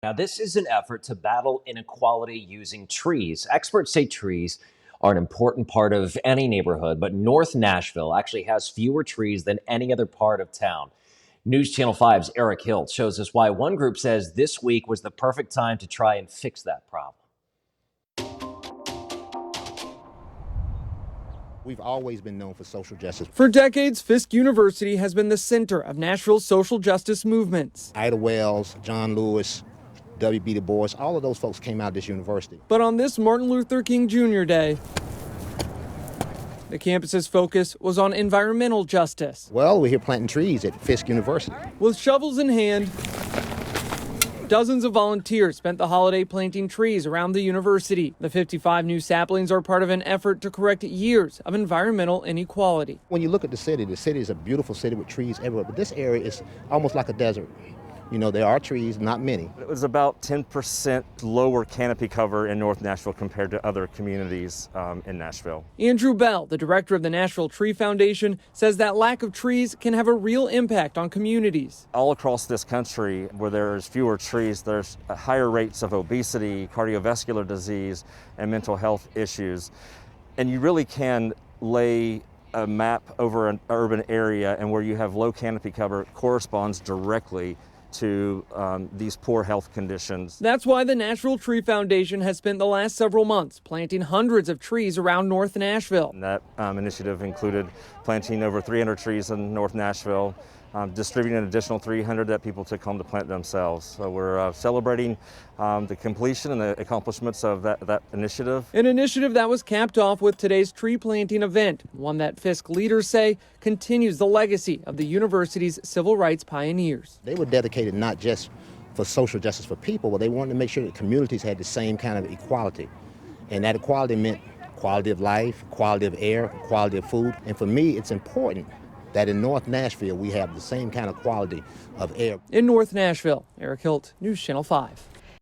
Now, this is an effort to battle inequality using trees. Experts say trees are an important part of any neighborhood, but North Nashville actually has fewer trees than any other part of town. News Channel 5's Eric Hilt shows us why one group says this week was the perfect time to try and fix that problem. We've always been known for social justice. For decades, Fisk University has been the center of Nashville's social justice movements. Ida Wells, John Lewis, W.B. Du Bois, all of those folks came out of this university. But on this Martin Luther King Jr. Day, the campus's focus was on environmental justice. Well, we're here planting trees at Fisk University. With shovels in hand, dozens of volunteers spent the holiday planting trees around the university. The 55 new saplings are part of an effort to correct years of environmental inequality. When you look at the city is a beautiful city with trees everywhere, but this area is almost like a desert. You know, there are trees, not many. It was about 10% lower canopy cover in North Nashville compared to other communities in Nashville. Andrew Bell, the director of the Nashville Tree Foundation, says that lack of trees can have a real impact on communities. All across this country, where there's fewer trees, there's higher rates of obesity, cardiovascular disease, and mental health issues. And you really can lay a map over an urban area, and where you have low canopy cover corresponds directly to these poor health conditions. That's why the Nashville Tree Foundation has spent the last several months planting hundreds of trees around North Nashville. And that initiative included planting over 300 trees in North Nashville, distributing an additional 300 that people took home to plant themselves. So we're celebrating the completion and the accomplishments of that initiative. An initiative that was capped off with today's tree planting event, one that Fisk leaders say continues the legacy of the university's civil rights pioneers. They were dedicated not just for social justice for people, but they wanted to make sure that communities had the same kind of equality. And that equality meant quality of life, quality of air, quality of food. And for me, it's important that in North Nashville we have the same kind of quality of air. In North Nashville, Eric Hilt, News Channel 5.